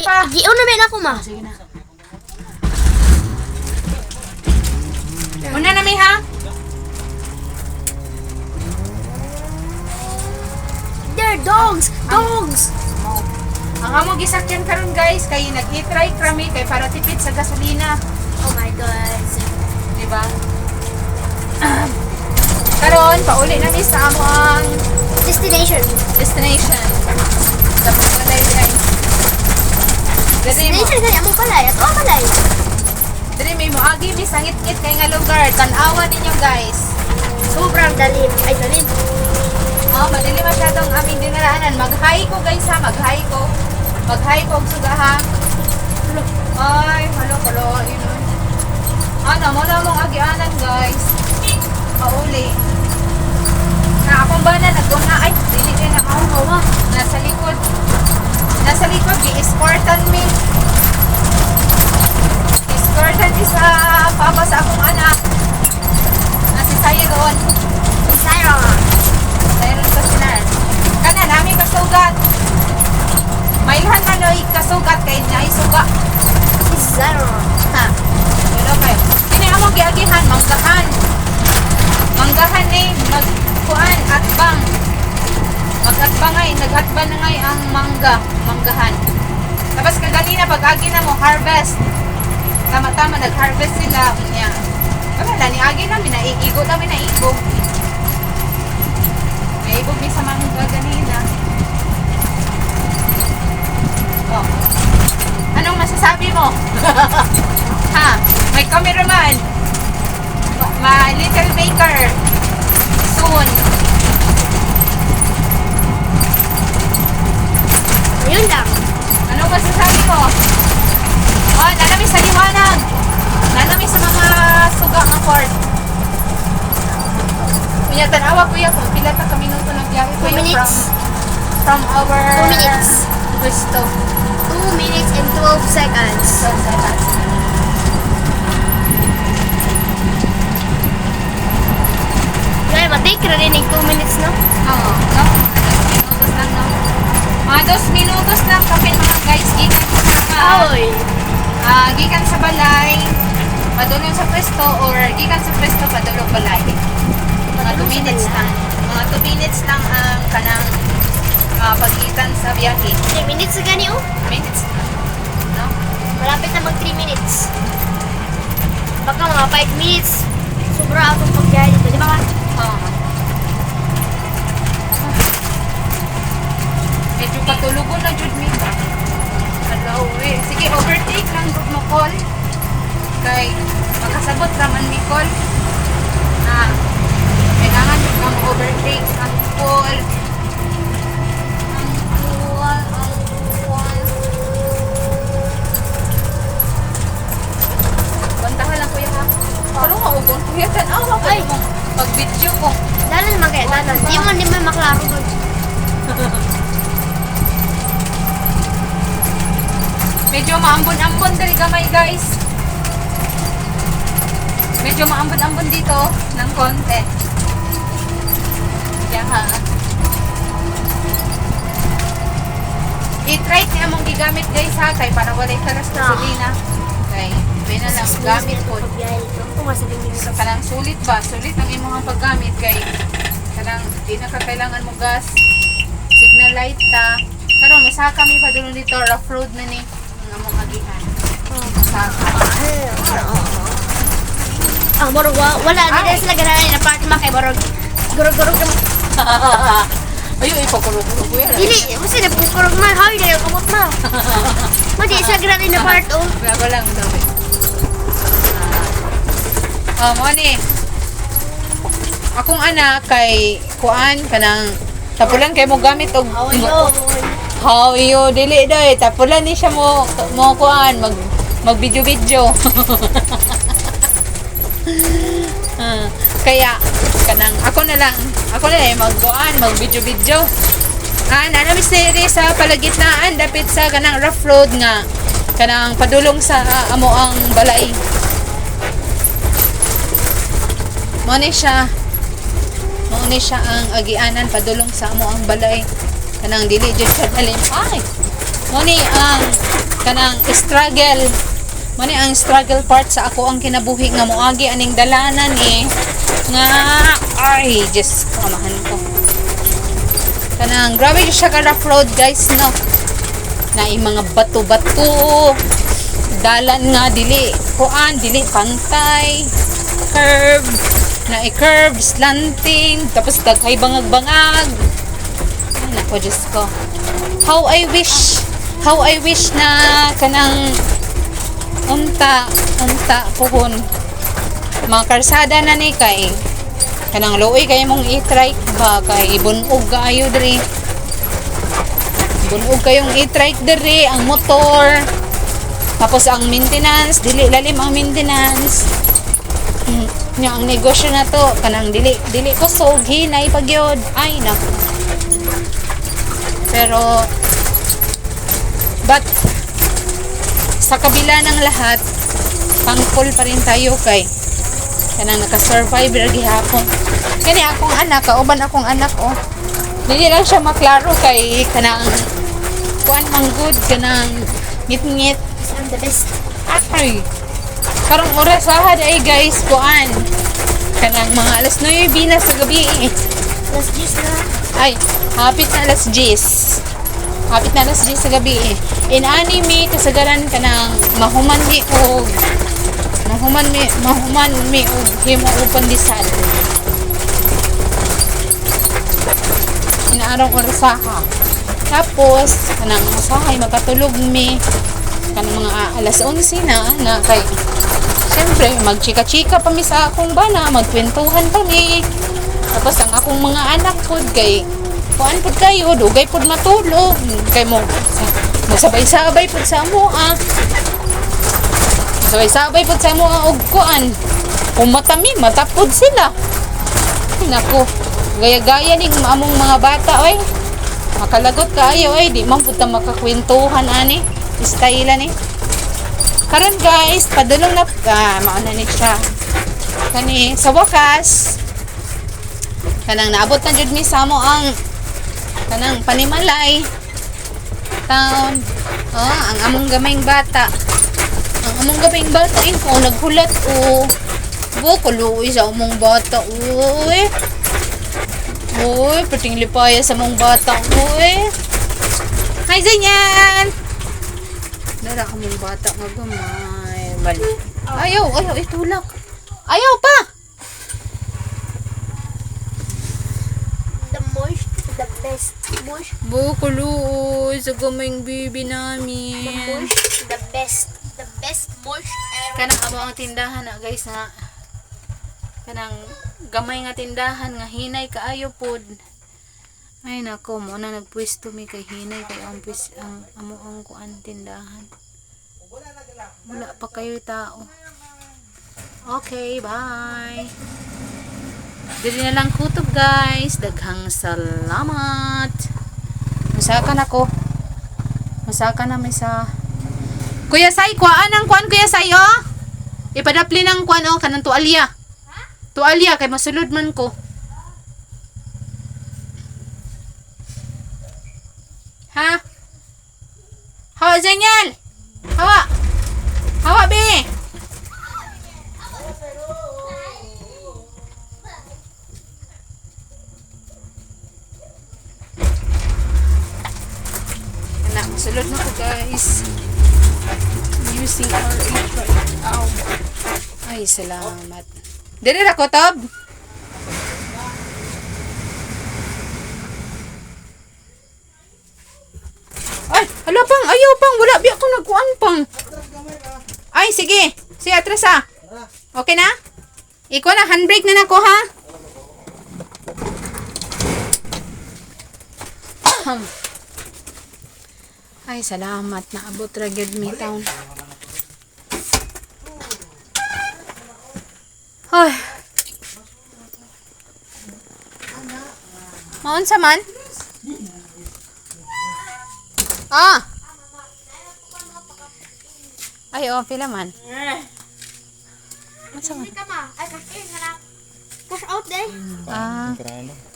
Giuna ba na ako ma? Sige na. Una na may ha? There, dogs! Dogs! Ang among gisakyan karon guys, kay nag-i-try kami kay para tipid sa gasolina. Oh my God. Di ba? Karon, pauli na mi sa among Destination. destination. Tapos balay guys. Destination kaya mo balay. Ato ang balay. Dili may moagi mi sangit-ngit kay nga lugar. Tan-awan ninyo guys. Sobrang dalim. Ay, dalim. Oh, madili masyadong aming dinaraanan. Mag-hi ko guys ha, mag-hi ko. Mag-hi ko og suga ha. Ay, halo. Ano, mo na mong agianan guys. Pauli. Na akong ba na naguna ay dili din na ako. Nasa likod. Nasa likod gi-escortan mi. Escortan mi sa papa sa akong anak. Nasi sayo doon. Siron. Sayron ka sinar. Kana namin kasugat. Mailhan man oy kasugat kay naisuga. Siron. Ha. Pero kay kini among giagihan manggahan. Manggahan ni magkuan atbang. Mag-atbang ay nag-atbang na ngay ang manggahan. Tapos kaganina pag-agi na mo harvest. Tama-tama nag-harvest sila unya. Wala ni agi na minaigo na minaigo. Naibog mi sa mangga ganina. Oh. Anong masasabi mo? Ha? May cameraman. My little baker. Soon. Ayun lang. Anong masasabi mo? Oh, nanami sa liwanag. Nanami sa mga suga ng port. Kuya, tanawa kuya kung pila ka minuto nagbiyahe 2 minutes. from our 2 minutes. Gusto. 2 minutes and 12 seconds. So, seconds. Kaya matake na rin 2 minutes, no? Oo. No? Mga 2 minutos lang, no? Mga 2 minutos lang kami mga guys. Gikan gikan sa balay. Padulong sa pwesto or gikan sa pwesto padulong balay. Mga 2 minutes lang. Mga 2 minutes lang ang kanang pagitan sa biyahe. 3 minutes na gani, oh. Minutes lang. No? Malapit na mag 3 minutes. Baka mga 5 minutes. Sobra akong pagbiyahe dito, di ba ka? Oo. Medyo patulugon na jud mi. Hello, eh. Sige, overtake lang gud mo call. Kay makasabot raman mi call. Kailangan jud kang overtake ang call. Bantahan lang kuya ha. Pero maubon kuya tanawa ko Ay. pag-video ko. Dalan magay, dalan. Di mo maklaro doon. Medyo maambon-ambon dali gamay guys. Medyo maambon-ambon dito ng konti. Yan ha. I-try niya mong gigamit guys ha. Kay para walay karas gasolina. Okay. Pwede na lang gamit po. Pagbiyahe dito. Kung masaling minutes. So, kanang sulit ba? Sulit ang imong paggamit kay kanang di na kakailangan mo gas. Signal light ta. Karon masaka kami pa dulo dito rough road na ni ang among agihan. Masaka. Borog wala na sila ganahan na part ma kay borog. Gurog-gurog naman. Ayo ipakulog-kulog ko yan. Dili, kasi na pugurog man. Hay, dili kumot ma. Madi sila ganahan na part, oh. Bago lang daw eh. Mo ni. Akong anak kay kuan kanang tapulan kay mo gamit og how iyo dili day tapulan ni siya mo kuan mag video kaya kanang ako na lang magkuan mag video nana misteri sa palagitnaan dapit sa kanang rough road nga kanang padulong sa amo ang balay mo ni siya ang agianan padulong sa amo ang balay kanang dili jud sa dalim ay mo ni ang kanang struggle. Mani ang struggle part sa ako ang kinabuhi nga moagi aning dalanan ni nga ay just kamahan ko. Kanang grabe siya ka rough road guys no. Na mga bato-bato. Dalan nga dili kuan dili pantay. Curve na i-curve slanting tapos daghay bangag-bangag. Ay nako Diyos ko. How I wish na kanang unta puhon mga karsada na ni kay kanang luoy kay mong i-trike ba kay bunog kaayo diri bunog kayong i-trike diri ang motor tapos ang maintenance dili lalim ang maintenance nya ang negosyo na to kanang dili kusog hinay pagyod ay nako pero but sa kabila ng lahat thankful pa rin tayo kay kanang naka-survive ra gihapon kani akong anak kauban akong anak oh dili lang siya maklaro kay kanang kuan mang good kanang ngit-ngit I'm the best. ay karong oras ahad ay guys kuan kanang mga alas 9 na sa gabi Let's just na. ay hapit na alas 10 sa gabi in anime kasagaran kanang mahuman mi og himo og pandesal inaarong orasaha tapos kanang usahay makatulog mi kanang mga alas 11 na kay siyempre magchika-chika pa mi sa akong bana magkwentuhan pa mi tapos ang akong mga anak pod kay kuan pod kayo dugay pod matulog kay mo sabay-sabay pod sa amoa sabay-sabay pod sa amoa og kuan kung matapod sila nako gaya-gaya ning among mga bata oy makalagot kaayo oy di man pud ta makakwentuhan ani istayla ni karon guys padulong na mauna ni siya kani sa wakas kanang naabot na jud mi sa amo ang kanang panimalay town ang among gamayng bata ko naghulat kuluoy sa among bata uy pating lipaya sa among bata hi Zanyan dara among bata nga gamay bali ayaw itulak ayaw pa The best. Moist. Bukuloy sa gamayng bibi namin. The best. The best moist ever. Kanang amo ang tindahan na guys na kanang gamay nga tindahan nga hinay kaayo pod. Ay nako mo na nagpwesto mi kay hinay kay ang amo ang kuan tindahan. Wala pa kayo tao. Okay, bye. Dili na lang kutob guys. Daghang salamat. Masakan ako. Masakan na may sa Kuya Sai, kuhaan ang kuan Kuya Sai oh. Ipadapli ng kuan oh kanang tualya. Tualya kay masulod man ko. Ha? Hawa Zanyal. Hawa be. Salud na ko guys using RH right now. Ay salamat dili ra ko tab ay hala pang ayaw pang wala biya ko nagkuan pang ay sige atras okay na iko na handbrake na nako ha ay, salamat na abot ra gyud mi town. Ay. Maon sa man? Ay, pila man. Maon sa man? Ay, kasi harap. Push out day. Krano.